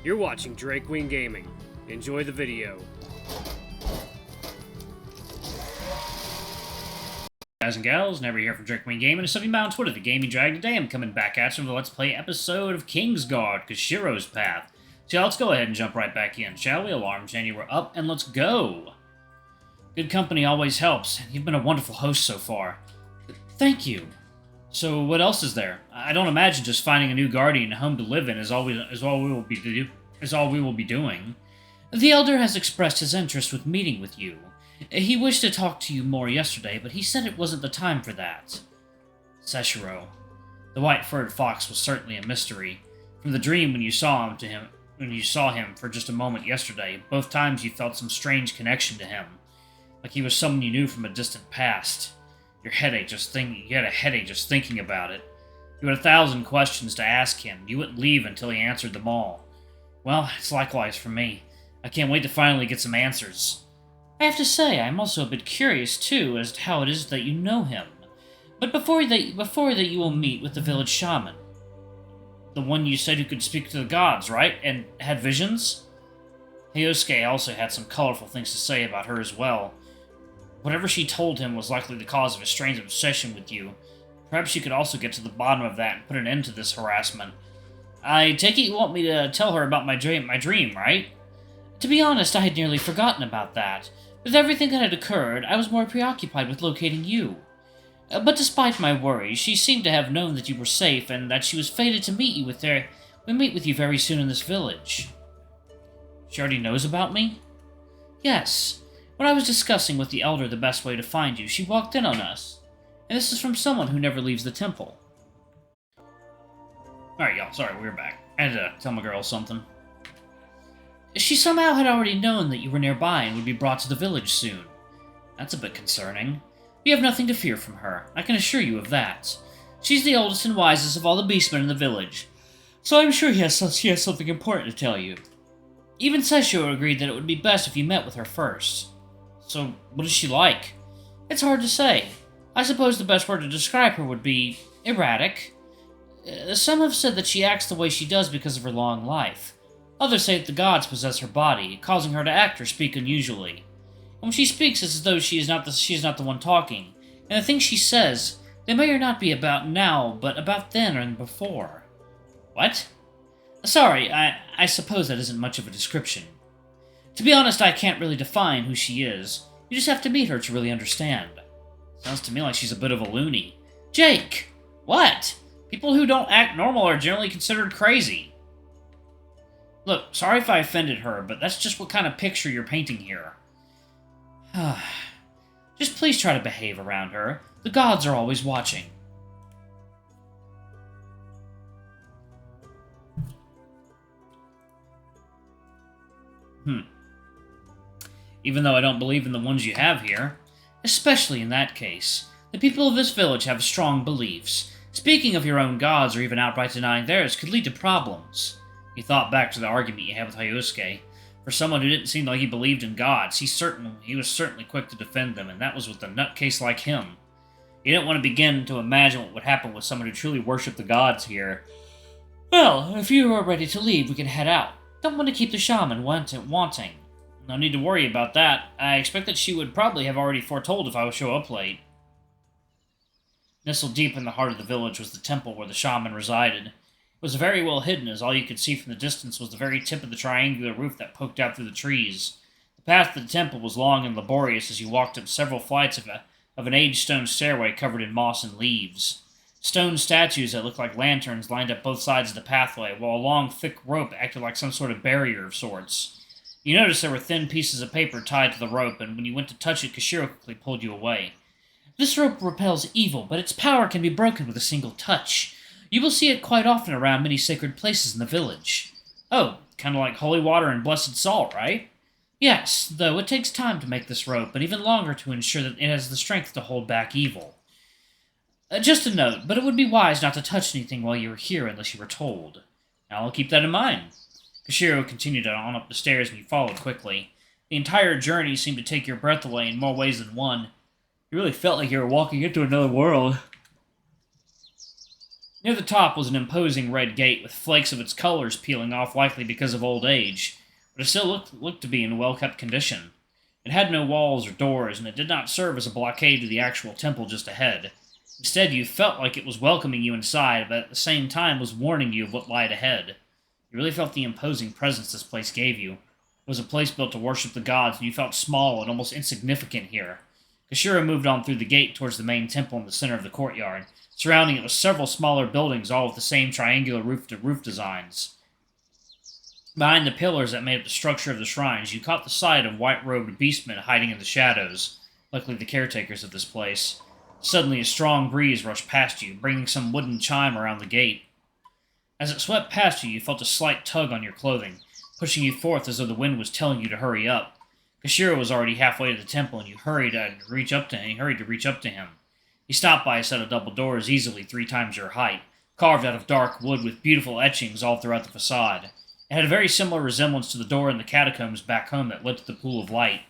You're watching Drake Wing Gaming. Enjoy the video. Guys and gals, Never here from Drake Wing Gaming, and something about on Twitter, the Gaming Drag. Today I'm coming back at you with a Let's Play episode of Kingsguard, Koshiro's Path. So let's go ahead and jump right back in, shall we? Alarm Jenny, we're up, and let's go! Good company always helps, and you've been a wonderful host so far. Thank you. So what else is there? I don't imagine just finding a new guardian home to live in is all we will be doing. The Elder has expressed his interest with meeting with you. He wished to talk to you more yesterday, but he said it wasn't the time for that. Koshiro. The white-furred fox was certainly a mystery. From the dream when you saw him for just a moment yesterday, both times you felt some strange connection to him, like he was someone you knew from a distant past. You had a headache just thinking about it. You had 1,000 questions to ask him. You wouldn't leave until he answered them all. Well, it's likewise for me. I can't wait to finally get some answers. I have to say, I'm also a bit curious, too, as to how it is that you know him. But before that you will meet with the village shaman. The one you said who could speak to the gods, right? And had visions? Hyosuke also had some colorful things to say about her as well. Whatever she told him was likely the cause of a strange obsession with you. Perhaps you could also get to the bottom of that and put an end to this harassment. I take it you want me to tell her about my dream, right? To be honest, I had nearly forgotten about that. With everything that had occurred, I was more preoccupied with locating you. But despite my worries, she seemed to have known that you were safe and that she was fated to meet with you very soon in this village. She already knows about me? Yes. When I was discussing with the Elder the best way to find you, she walked in on us. And this is from someone who never leaves the temple. Alright, y'all, sorry, we're back. I had to tell my girl something. She somehow had already known that you were nearby and would be brought to the village soon. That's a bit concerning. You have nothing to fear from her, I can assure you of that. She's the oldest and wisest of all the beastmen in the village, so I'm sure she has something important to tell you. Even Sessho agreed that it would be best if you met with her first. So, what is she like? It's hard to say. I suppose the best word to describe her would be erratic. Some have said that she acts the way she does because of her long life. Others say that the gods possess her body, causing her to act or speak unusually. And when she speaks, it's as though she is not the one talking. And the things she says, they may or not be about now, but about then and before. What? Sorry, I suppose that isn't much of a description. To be honest, I can't really define who she is. You just have to meet her to really understand. Sounds to me like she's a bit of a loony. Jake! What? People who don't act normal are generally considered crazy. Look, sorry if I offended her, but that's just what kind of picture you're painting here. Just please try to behave around her. The gods are always watching. Even though I don't believe in the ones you have here. Especially in that case. The people of this village have strong beliefs. Speaking of your own gods or even outright denying theirs could lead to problems. He thought back to the argument you had with Hyosuke. For someone who didn't seem like he believed in gods, he was certainly quick to defend them, and that was with a nutcase like him. He didn't want to begin to imagine what would happen with someone who truly worshipped the gods here. Well, if you are ready to leave, we can head out. Don't want to keep the shaman wanting. No need to worry about that. I expect that she would probably have already foretold if I would show up late. Nestled deep in the heart of the village was the temple where the shaman resided. It was very well hidden, as all you could see from the distance was the very tip of the triangular roof that poked out through the trees. The path to the temple was long and laborious as you walked up several flights of an aged stone stairway covered in moss and leaves. Stone statues that looked like lanterns lined up both sides of the pathway, while a long, thick rope acted like some sort of barrier of sorts. You noticed there were thin pieces of paper tied to the rope, and when you went to touch it, Koshiro quickly pulled you away. This rope repels evil, but its power can be broken with a single touch. You will see it quite often around many sacred places in the village. Oh, kind of like holy water and blessed salt, right? Yes, though it takes time to make this rope, and even longer to ensure that it has the strength to hold back evil. Just a note, but it would be wise not to touch anything while you are here unless you were told. Now I'll keep that in mind. Koshiro continued on up the stairs, and you followed quickly. The entire journey seemed to take your breath away in more ways than one. You really felt like you were walking into another world. Near the top was an imposing red gate with flakes of its colors peeling off, likely because of old age, but it still looked to be in well-kept condition. It had no walls or doors, and it did not serve as a blockade to the actual temple just ahead. Instead, you felt like it was welcoming you inside, but at the same time was warning you of what lied ahead. You really felt the imposing presence this place gave you. It was a place built to worship the gods, and you felt small and almost insignificant here. Koshiro moved on through the gate towards the main temple in the center of the courtyard. Surrounding it was several smaller buildings, all with the same triangular roof-to-roof designs. Behind the pillars that made up the structure of the shrines, you caught the sight of white-robed beastmen hiding in the shadows, likely the caretakers of this place. Suddenly, a strong breeze rushed past you, bringing some wooden chime around the gate. As it swept past you, you felt a slight tug on your clothing, pushing you forth as though the wind was telling you to hurry up. Koshiro was already halfway to the temple, and you hurried to reach up to him. He stopped by a set of double doors easily 3 times your height, carved out of dark wood with beautiful etchings all throughout the facade. It had a very similar resemblance to the door in the catacombs back home that led to the Pool of Light.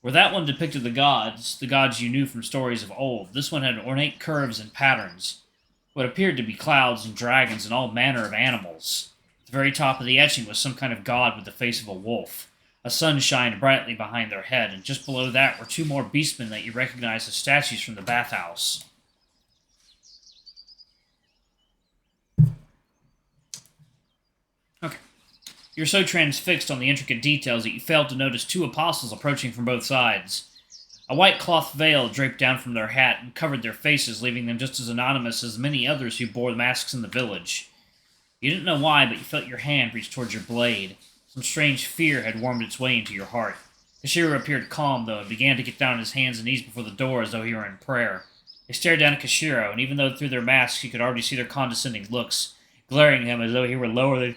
Where that one depicted the gods you knew from stories of old, this one had ornate curves and patterns, what appeared to be clouds and dragons and all manner of animals. At the very top of the etching was some kind of god with the face of a wolf. A sun shined brightly behind their head, and just below that were 2 more beastmen that you recognized as statues from the bathhouse. Okay. You were so transfixed on the intricate details that you failed to notice 2 apostles approaching from both sides. A white cloth veil draped down from their hat and covered their faces, leaving them just as anonymous as many others who bore masks in the village. You didn't know why, but you felt your hand reach towards your blade. Some strange fear had warmed its way into your heart. Koshiro appeared calm, though, and began to get down on his hands and knees before the door as though he were in prayer. They stared down at Koshiro, and even though through their masks you could already see their condescending looks, glaring at him as though he were lower than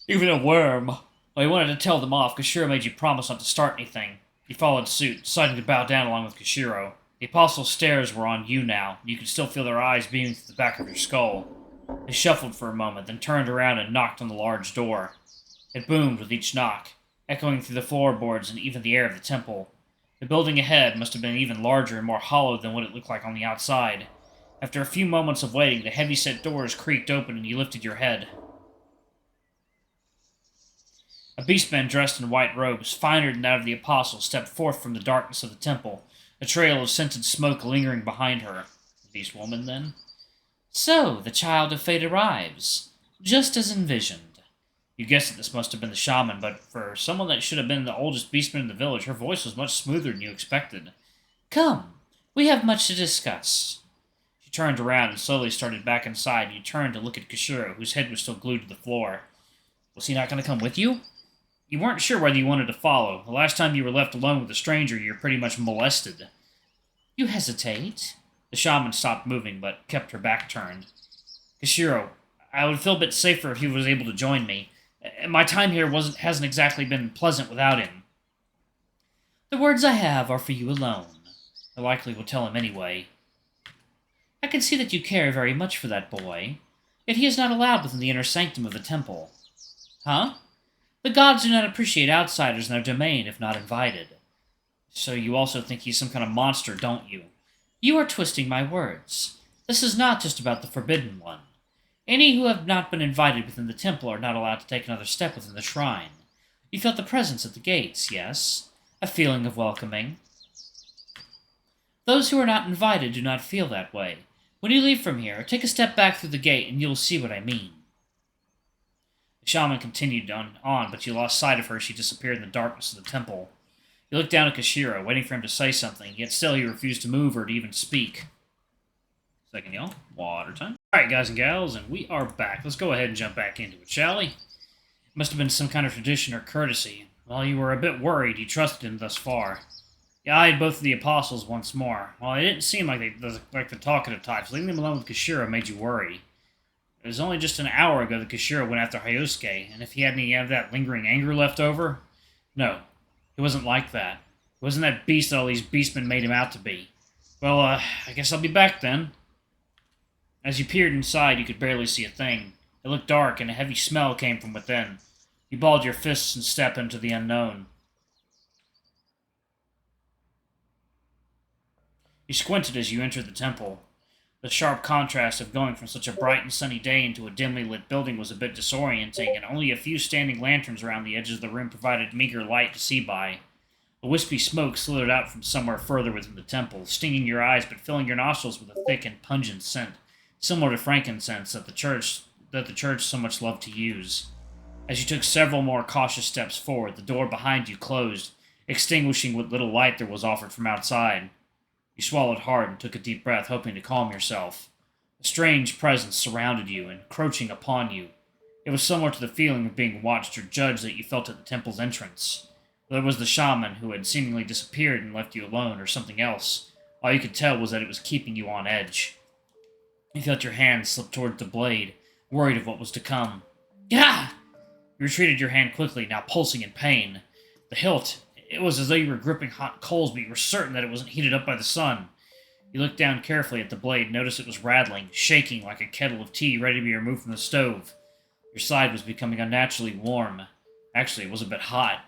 even a worm. While he wanted to tell them off, Koshiro made you promise not to start anything. You followed suit, deciding to bow down along with Koshiro. The apostles' stares were on you now, and you could still feel their eyes beaming through the back of your skull. They shuffled for a moment, then turned around and knocked on the large door. It boomed with each knock, echoing through the floorboards and even the air of the temple. The building ahead must have been even larger and more hollow than what it looked like on the outside. After a few moments of waiting, the heavy-set doors creaked open and you lifted your head. A beastman dressed in white robes, finer than that of the apostles, stepped forth from the darkness of the temple, a trail of scented smoke lingering behind her. The beast woman, then? So, the child of fate arrives, just as envisioned. You guessed that this must have been the shaman, but for someone that should have been the oldest beastman in the village, her voice was much smoother than you expected. Come, we have much to discuss. She turned around and slowly started back inside, and you turned to look at Koshiro, whose head was still glued to the floor. Was he not going to come with you? You weren't sure whether you wanted to follow. The last time you were left alone with a stranger, you were pretty much molested. You hesitate? The shaman stopped moving, but kept her back turned. Koshiro, I would feel a bit safer if he was able to join me. My time here hasn't exactly been pleasant without him. The words I have are for you alone. I likely will tell him anyway. I can see that you care very much for that boy, yet he is not allowed within the inner sanctum of the temple. Huh? The gods do not appreciate outsiders in their domain if not invited. So you also think he's some kind of monster, don't you? You are twisting my words. This is not just about the Forbidden One. Any who have not been invited within the temple are not allowed to take another step within the shrine. You felt the presence at the gates, yes? A feeling of welcoming. Those who are not invited do not feel that way. When you leave from here, take a step back through the gate and you'll see what I mean. The shaman continued on, but you lost sight of her as she disappeared in the darkness of the temple. You looked down at Koshiro, waiting for him to say something, yet still he refused to move or to even speak. Second, y'all. Water time. Alright, guys and gals, and we are back. Let's go ahead and jump back into it, shall we? It must have been some kind of tradition or courtesy. While you were a bit worried, you trusted him thus far. You eyed both of the apostles once more. While they didn't seem like the talkative types, leaving them alone with Koshiro made you worry. It was only just an hour ago that Koshiro went after Hyosuke, and if he had any of that lingering anger left over... No, he wasn't like that. He wasn't that beast that all these beastmen made him out to be. Well, I guess I'll be back then. As you peered inside, you could barely see a thing. It looked dark, and a heavy smell came from within. You balled your fists and stepped into the unknown. You squinted as you entered the temple. The sharp contrast of going from such a bright and sunny day into a dimly lit building was a bit disorienting, and only a few standing lanterns around the edges of the room provided meager light to see by. A wispy smoke slithered out from somewhere further within the temple, stinging your eyes but filling your nostrils with a thick and pungent scent, similar to frankincense that the church so much loved to use. As you took several more cautious steps forward, the door behind you closed, extinguishing what little light there was offered from outside. You swallowed hard and took a deep breath, hoping to calm yourself. A strange presence surrounded you, encroaching upon you. It was similar to the feeling of being watched or judged that you felt at the temple's entrance. Whether it was the shaman who had seemingly disappeared and left you alone, or something else, all you could tell was that it was keeping you on edge. You felt your hand slip toward the blade, worried of what was to come. Gah! You retreated your hand quickly, now pulsing in pain. The hilt, it was as though you were gripping hot coals, but you were certain that it wasn't heated up by the sun. You looked down carefully at the blade, noticed it was rattling, shaking like a kettle of tea ready to be removed from the stove. Your side was becoming unnaturally warm. Actually, it was a bit hot.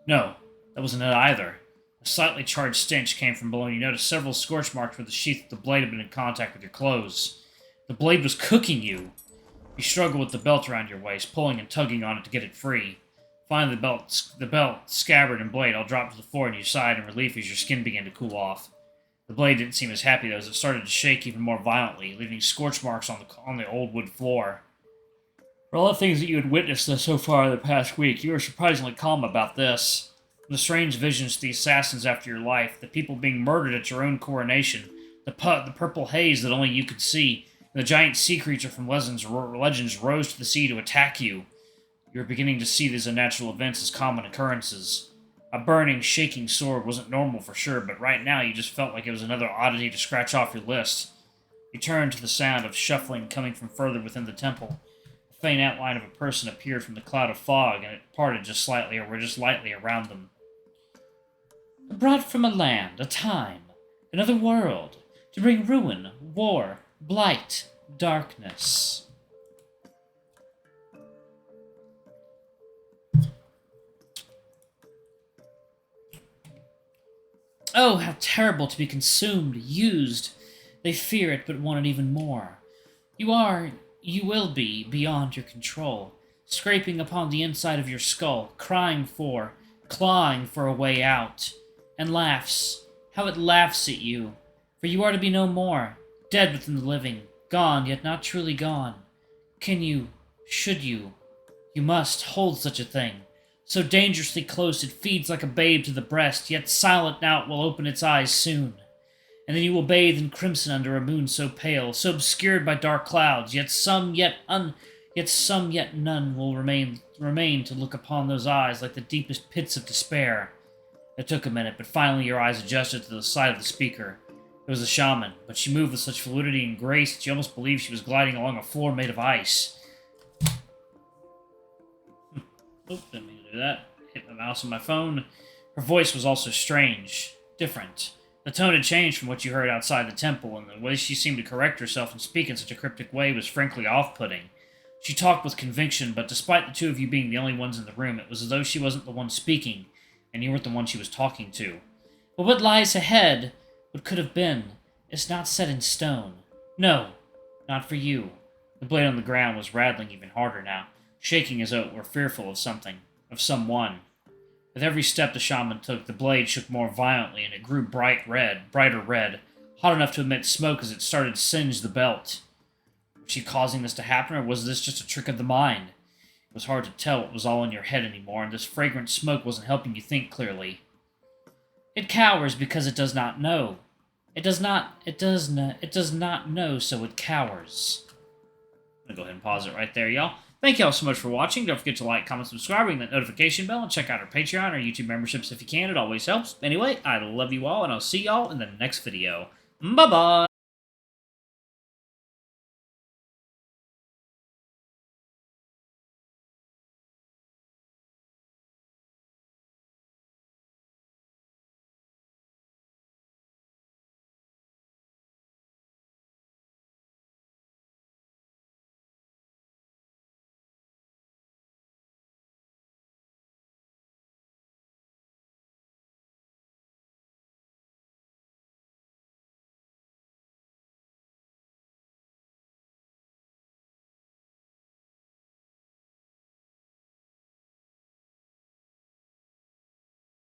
No, that wasn't it either. A slightly charged stench came from below, and you noticed several scorch marks where the sheath of the blade had been in contact with your clothes. The blade was cooking you. You struggled with the belt around your waist, pulling and tugging on it to get it free. Finally, the belt, scabbard, and blade all dropped to the floor, and you sighed in relief as your skin began to cool off. The blade didn't seem as happy, though, as it started to shake even more violently, leaving scorch marks on the old wood floor. For all the things that you had witnessed so far in the past week, you were surprisingly calm about this. From the strange visions to the assassins after your life, the people being murdered at your own coronation, the purple haze that only you could see, and the giant sea creature from legends rose to the sea to attack you. You were beginning to see these unnatural events as common occurrences. A burning, shaking sword wasn't normal for sure, but right now you just felt like it was another oddity to scratch off your list. You turned to the sound of shuffling coming from further within the temple. A faint outline of a person appeared from the cloud of fog, and it parted just slightly, or were just lightly around them. Brought from a land, a time, another world, to bring ruin, war, blight, darkness. Oh, how terrible to be consumed, used. They fear it, but want it even more. You will be, beyond your control, scraping upon the inside of your skull, clawing for a way out. And laughs, how it laughs at you. For you are to be no more, dead within the living, gone, yet not truly gone. Should you must hold such a thing. So dangerously close it feeds like a babe to the breast, yet silent now it will open its eyes soon. And then you will bathe in crimson under a moon so pale, so obscured by dark clouds, yet none will remain to look upon those eyes like the deepest pits of despair. It took a minute, but finally your eyes adjusted to the sight of the speaker. It was the shaman, but she moved with such fluidity and grace that you almost believed she was gliding along a floor made of ice. Oop, didn't mean to do that. Hit my mouse on my phone. Her voice was also strange, different. The tone had changed from what you heard outside the temple, and the way she seemed to correct herself and speak in such a cryptic way was frankly off-putting. She talked with conviction, but despite the two of you being the only ones in the room, it was as though she wasn't the one speaking, and you weren't the one she was talking to. But what lies ahead, what could have been, is not set in stone. No, not for you. The blade on the ground was rattling even harder now, shaking as though it were fearful of something, of someone. With every step the shaman took, the blade shook more violently, and it grew brighter red, hot enough to emit smoke as it started to singe the belt. Was she causing this to happen, or was this just a trick of the mind? It was hard to tell what was all in your head anymore, and this fragrant smoke wasn't helping you think clearly. It cowers because it does not know. It does not know, so it cowers. I'm gonna go ahead and pause it right there, y'all. Thank y'all so much for watching. Don't forget to like, comment, subscribe, ring that notification bell, and check out our Patreon or YouTube memberships if you can. It always helps. Anyway, I love you all, and I'll see y'all in the next video. Bye-bye!